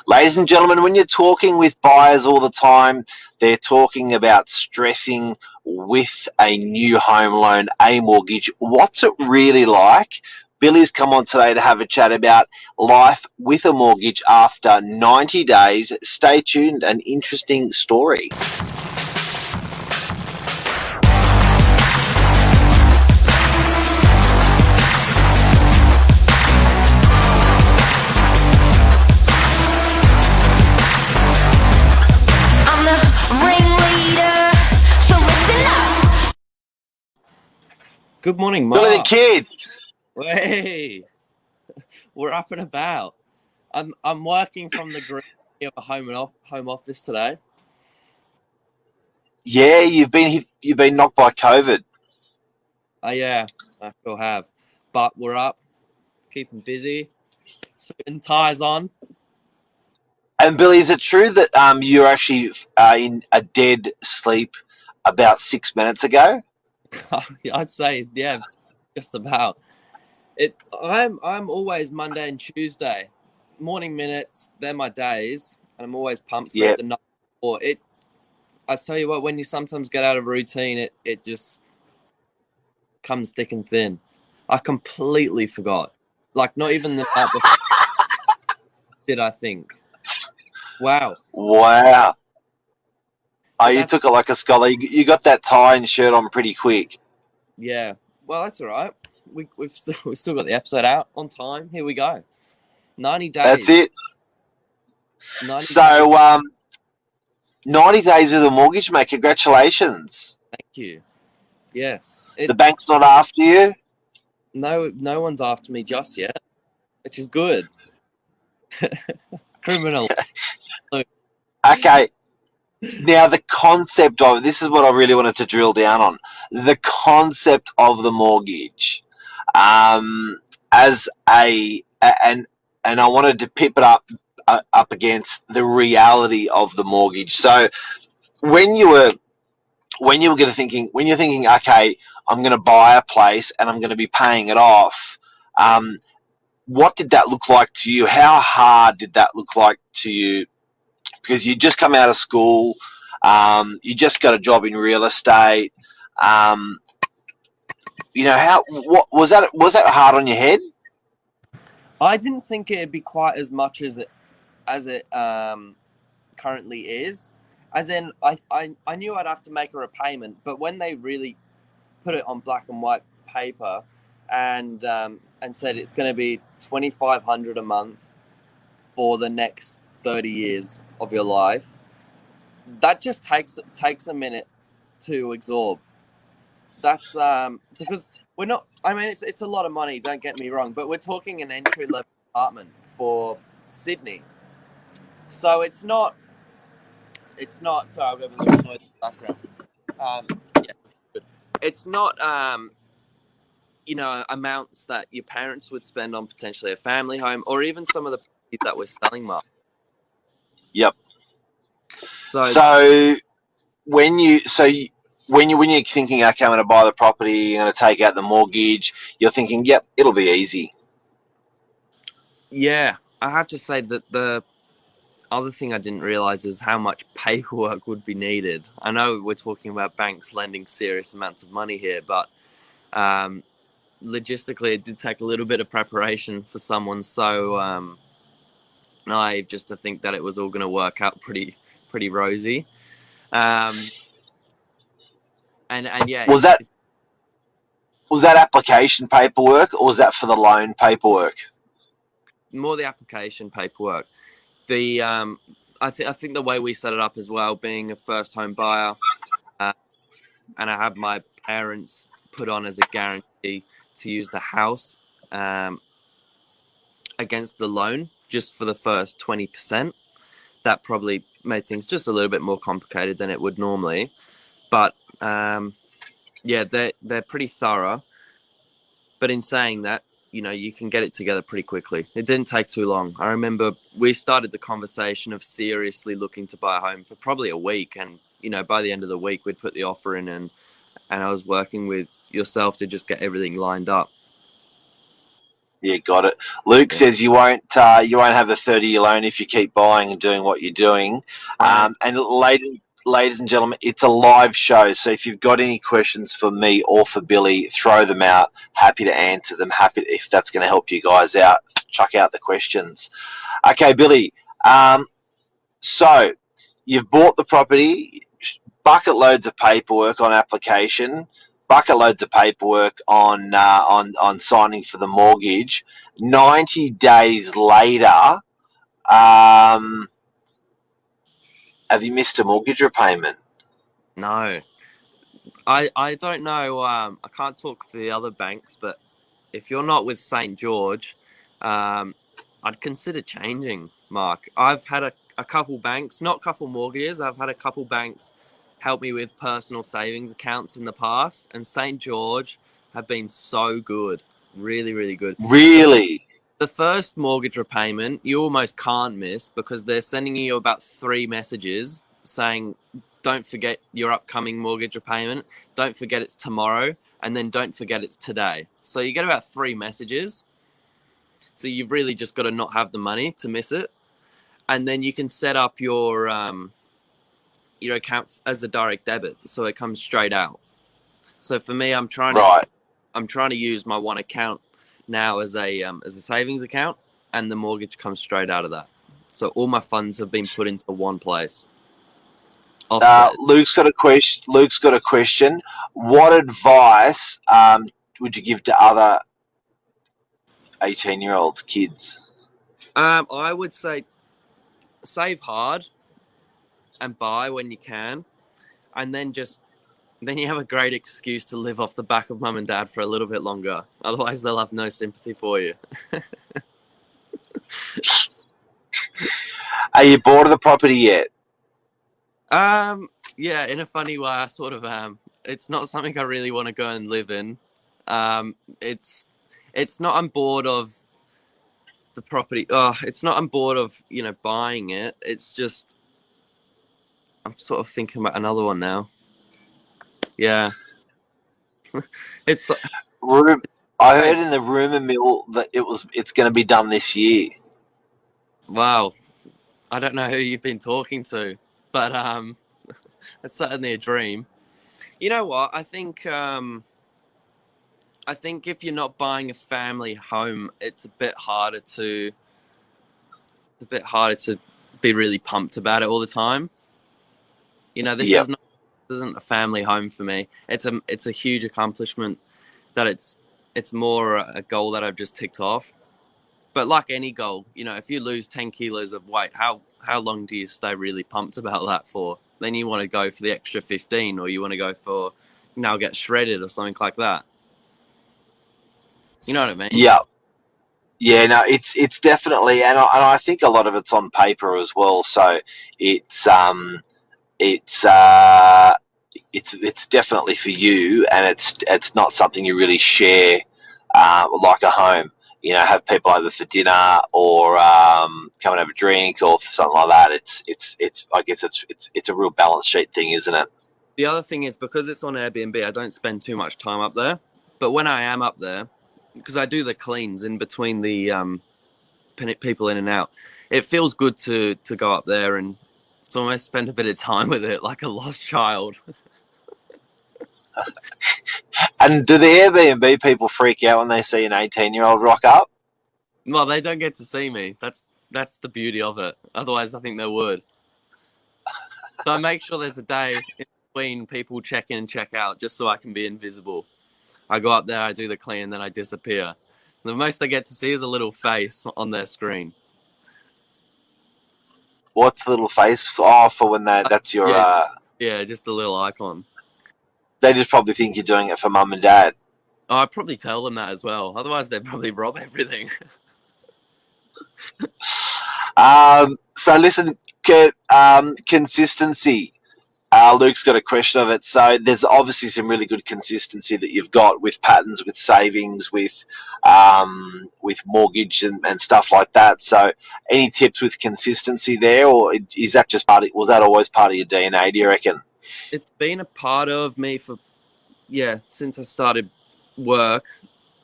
Ladies and gentlemen, when you're talking with buyers all the time, they're talking about stressing with a new home loan, a mortgage. What's it really like? Billy's come on today to have a chat about life with a mortgage after 90 days. Stay tuned, an interesting story. Good morning, Billy the Mark. Kid. Hey, we're up and about. I'm working from the green of a home office today. Yeah, you've been knocked by COVID. Oh yeah, I still have. But we're up, keeping busy, suit and ties on. And Billy, is it true that you're actually in a dead sleep about 6 minutes ago? I'd say yeah, just about. I'm always Monday and Tuesday, morning minutes. They're my days, and I'm always pumped for Yeah. it the night before. I tell you what, when you sometimes get out of routine, it just comes thick and thin. I completely forgot. Like, not even the night before did I think. Wow. Wow. Oh, But you took it like a scholar. You got that tie and shirt on pretty quick. yeah. Well, that's all right. We've still got the episode out on time. Here we go. 90 days. That's it. 90 So, days. 90 days with a mortgage, mate. Congratulations. Thank you. Yes. The bank's not after you? No one's after me just yet, which is good. Criminal. Okay. Now, the concept of this is what I really wanted to drill down on. The concept of the mortgage, as and I wanted to pip it up against the reality of the mortgage. So, when you're thinking, okay, I'm going to buy a place and I'm going to be paying it off. What did that look like to you? How hard did that look like to you? Because you just come out of school, you just got a job in real estate. What was that? Was that hard on your head? I didn't think it'd be quite as much as it currently is. As in, I knew I'd have to make a repayment, but when they really put it on black and white paper and said it's going to be $2,500 a month for the next 30 years of your life, that just takes a minute to absorb. That's because we're not. I mean, it's a lot of money. Don't get me wrong, but we're talking an entry level apartment for Sydney, so it's not. Sorry, I've got a little noise in the background. Yeah, it's not. Amounts that your parents would spend on potentially a family home, or even some of the properties that we're selling, Mark. Yep. So when you're thinking, okay, I'm going to buy the property, you're going to take out the mortgage, you're thinking, yep, it'll be easy. Yeah, I have to say that the other thing I didn't realize is how much paperwork would be needed. I know we're talking about banks lending serious amounts of money here, but logistically, it did take a little bit of preparation for someone so naive just to think that it was all going to work out pretty rosy. And yeah, was that application paperwork, or was that for the loan paperwork? More the application paperwork. I think the way we set it up as well, being a first home buyer, and I have my parents put on as a guarantee to use the house against the loan just for the first 20%. That probably made things just a little bit more complicated than it would normally. But yeah, they're pretty thorough. But in saying that, you can get it together pretty quickly. It didn't take too long. I remember we started the conversation of seriously looking to buy a home for probably a week. And, by the end of the week, we'd put the offer in and I was working with yourself to just get everything lined up. Yeah, got it. Luke says you won't have a 30-year loan if you keep buying and doing what you're doing. I And ladies and gentlemen, it's a live show, so if you've got any questions for me or for Billy, throw them out. Happy to answer them. Happy to, if that's going to help you guys out. Chuck out the questions. Okay, Billy. So you've bought the property, bucket loads of paperwork on application, bucket loads of paperwork on signing for the mortgage. 90 days later, um, have you missed a mortgage repayment? No, I don't know. I can't talk for the other banks, but if you're not with St. George, I'd consider changing, Mark. I've had a couple banks, not couple mortgages. I've had a couple banks help me with personal savings accounts in the past, and St. George have been so good, really, really good. Really? The first mortgage repayment you almost can't miss because they're sending you about 3 messages saying, don't forget your upcoming mortgage repayment, don't forget it's tomorrow, and then don't forget it's today. So you get about 3 messages. So you've really just got to not have the money to miss it. And then you can set up your account as a direct debit, so it comes straight out. So for me, I'm trying to use my one account now as a savings account, and the mortgage comes straight out of that. So all my funds have been put into one place. Luke's got a question. What advice would you give to other 18-year-olds, kids? I would say save hard and buy when you can, and then you have a great excuse to live off the back of mum and dad for a little bit longer. Otherwise, they'll have no sympathy for you. Are you bored of the property yet? Yeah, in a funny way, I sort of it's not something I really want to go and live in. It's not I'm bored of the property. It's not I'm bored of, buying it. It's just I'm sort of thinking about another one now. Yeah. It's I heard in the rumor mill that it's going to be done this year. Wow. I don't know who you've been talking to, but it's certainly a dream. You know what? I think if you're not buying a family home, it's a bit harder to be really pumped about it all the time. This isn't a family home for me. It's a huge accomplishment that it's more a goal that I've just ticked off. But like any goal, if you lose 10 kilos of weight, how long do you stay really pumped about that for? Then you want to go for the extra 15, or you want to go for now get shredded or something like that. You know what I mean? Yeah. Yeah, no, it's definitely, and I think a lot of it's on paper as well. So it's it's definitely for you, and it's not something you really share like a home. Have people over for dinner or come and have a drink or something like that. It's I guess it's a real balance sheet thing, isn't it? The other thing is, because it's on Airbnb, I don't spend too much time up there. But when I am up there, because I do the cleans in between the people in and out, it feels good to go up there and to almost spend a bit of time with it like a lost child. And do the Airbnb people freak out when they see an 18-year-old rock up? Well, they don't get to see me. That's the beauty of it. Otherwise, I think they would. So I make sure there's a day in between people check in and check out, just so I can be invisible. I go up there, I do the clean, and then I disappear. The most they get to see is a little face on their screen. What's the little face for when that's your... Yeah, just a little icon. They just probably think you're doing it for mum and dad. Oh, I'd probably tell them that as well. Otherwise, they'd probably rob everything. So listen, consistency. Luke's got a question of it. So there's obviously some really good consistency that you've got with patterns, with savings, with mortgage and stuff like that. So any tips with consistency there, or is that just was that always part of your DNA, do you reckon? It's been a part of me since I started work.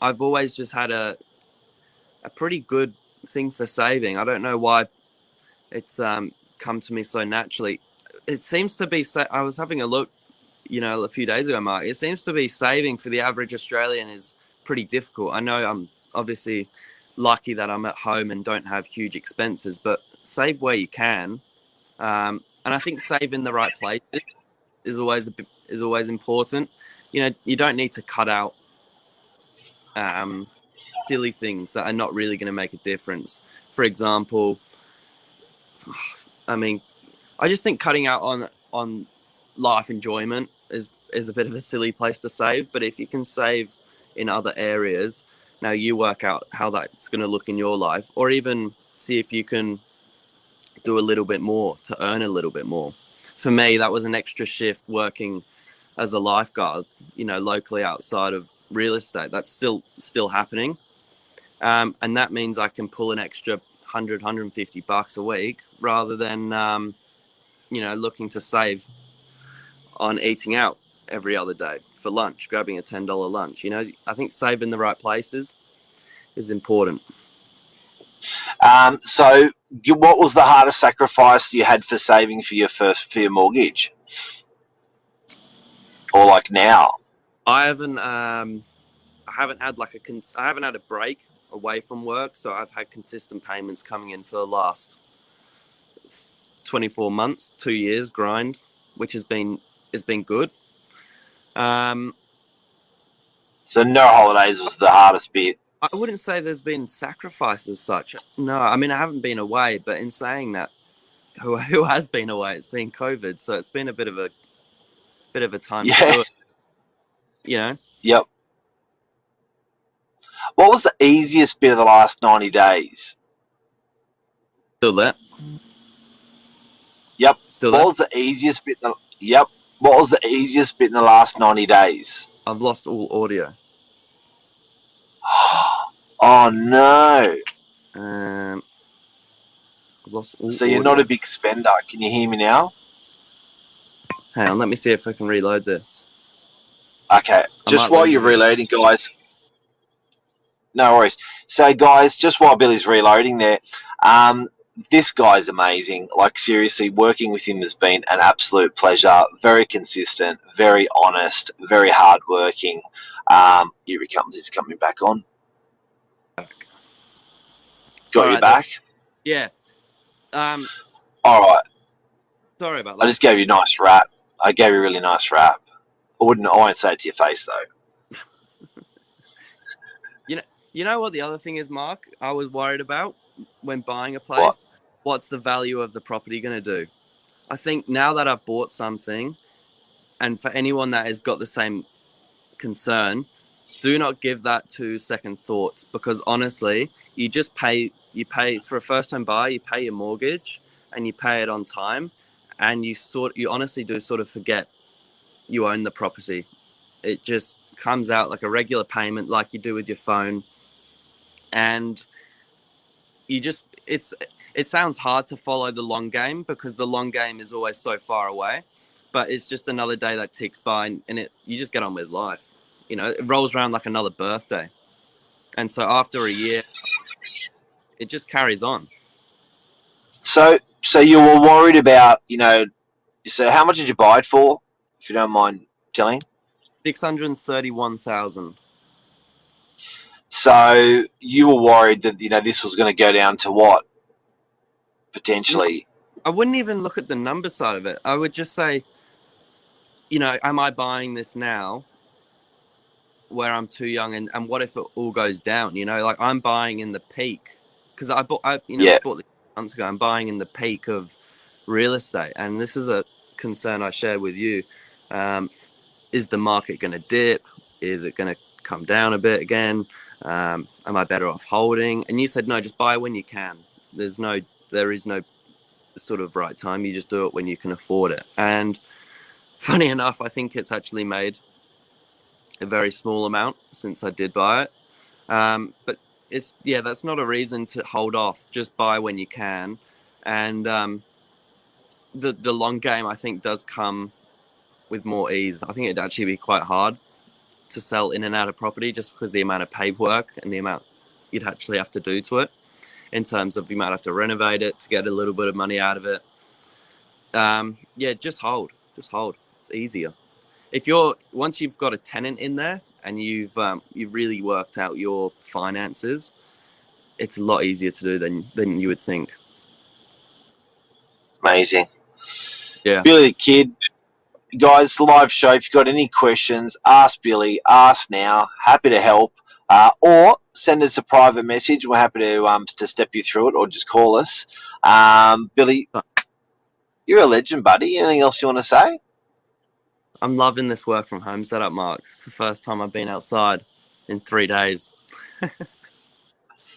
I've always just had a pretty good thing for saving. I don't know why it's come to me so naturally. It seems to be. I was having a look, a few days ago, Mark. It seems to be saving for the average Australian is pretty difficult. I know I'm obviously lucky that I'm at home and don't have huge expenses, but save where you can. And I think saving the right places is always important. You don't need to cut out silly things that are not really going to make a difference. For example, I mean, I just think cutting out on life enjoyment is a bit of a silly place to save. But if you can save in other areas, now you work out how that's going to look in your life, or even see if you can do a little bit more to earn a little bit more. For me, that was an extra shift working as a lifeguard, locally outside of real estate. That's still happening. And that means I can pull an extra $150 a week rather than, looking to save on eating out every other day for lunch, grabbing a $10 lunch. I think saving the right places is important. So what was the hardest sacrifice you had for saving for your mortgage? Or like now? I haven't had I haven't had a break away from work, so I've had consistent payments coming in for the last 24 months, 2 years grind, which has been good. So no holidays was the hardest bit. I wouldn't say there's been sacrifice as such. No, I mean I haven't been away, but in saying that, who has been away? It's been COVID, so it's been a bit of a time to do it. Yep. What was the easiest bit of the last 90 days? Still there. Yep. Still there. What was the easiest bit? Yep. What was the easiest bit in the last 90 days? I've lost all audio. Oh no. I've lost all So you're audio. not a big spender. Can you hear me now? Hang on, let me see if I can reload this. Okay. Just while you're reloading, guys. No worries. So, guys, just while Billy's reloading there, this guy's amazing. Like, seriously, working with him has been an absolute pleasure. Very consistent, very honest, very hardworking. Here he comes. He's coming back on. Got you back? Yeah. All right. Sorry about that. I just gave you a nice rap. I gave you a really nice rap. I won't say it to your face, though. You know what the other thing is, Mark? I was worried about when buying a place. What? What's the value of the property going to do? I think now that I've bought something, and for anyone that has got the same concern, do not give that to second thoughts, because honestly, you pay for a first-time buyer, you pay your mortgage and you pay it on time, and you honestly do sort of forget you own the property. It just comes out like a regular payment, like you do with your phone. And it sounds hard to follow the long game, because the long game is always so far away, but it's just another day that ticks by, and you just get on with life. It rolls around like another birthday. And so after a year, it just carries on. So you were worried about, so how much did you buy it for, if you don't mind telling? $631,000. So you were worried that, this was going to go down to what? Potentially. I wouldn't even look at the number side of it. I would just say, am I buying this now where I'm too young, and what if it all goes down? Like I'm buying in the peak, because I bought this months ago. I'm buying in the peak of real estate, and this is a concern I shared with you. Is the market going to dip? Is it going to come down a bit again? Am I better off holding? And you said, no, just buy when you can. There is no sort of right time. You just do it when you can afford it. And funny enough, I think it's actually made a very small amount since I did buy it. But that's not a reason to hold off. Just buy when you can. And the long game, I think, does come with more ease. I think it'd actually be quite hard to sell in and out of property, just because the amount of paperwork and the amount you'd actually have to do to it, in terms of you might have to renovate it to get a little bit of money out of it. Yeah, just hold. It's easier. Once you've got a tenant in there and you've really worked out your finances, it's a lot easier to do than you would think. Amazing. Yeah. Billy the Kid, guys, live show. If you've got any questions, ask Billy. Ask now. Happy to help. Or send us a private message. We're happy to step you through it, or just call us. Billy, you're a legend, buddy. Anything else you want to say? I'm loving this work from home setup, Mark. It's the first time I've been outside in 3 days.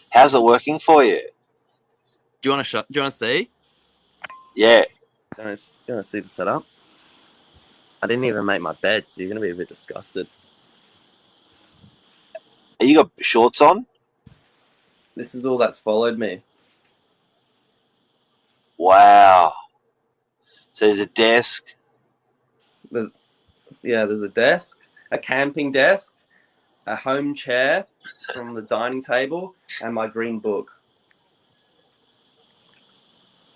How's it working for you? Do you want to see? Yeah. Do you want to see the setup? I didn't even make my bed, so you're going to be a bit disgusted. You got shorts on? This is all that's followed me. Wow. So there's a desk. There's a desk, a camping desk, a home chair from the dining table, and my green book.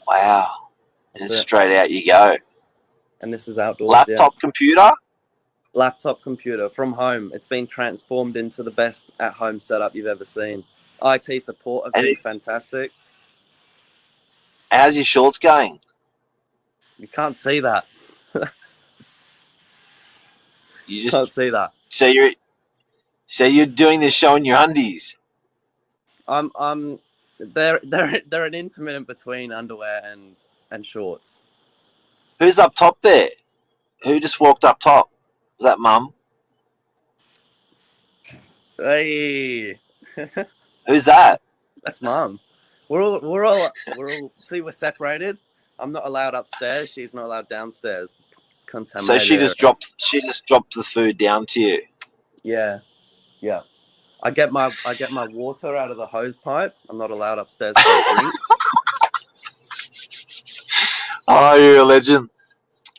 Wow. And straight out you go. And this is outdoors. Laptop computer? Laptop computer from home. It's been transformed into the best at-home setup you've ever seen. IT support have been fantastic. How's your shorts going? You can't see that. You just can't see that. So you're doing this showing your undies? They're an intermittent between underwear and shorts. Who's up top there? Who just walked up top? Was that Mum? Hey. Who's that? That's Mum. We're all see, we're separated. I'm not allowed upstairs. She's not allowed downstairs. So she just drops the food down to you. Yeah. I get my water out of the hose pipe. I'm not allowed upstairs for a drink. Oh, you're a legend,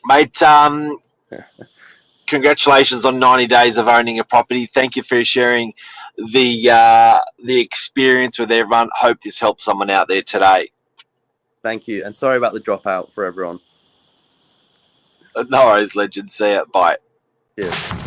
mate. Congratulations on 90 days of owning a property. Thank you for sharing the experience with everyone. Hope this helps someone out there today. Thank you, and sorry about the dropout for everyone. No worries, legend. See ya. Bye. Cheers.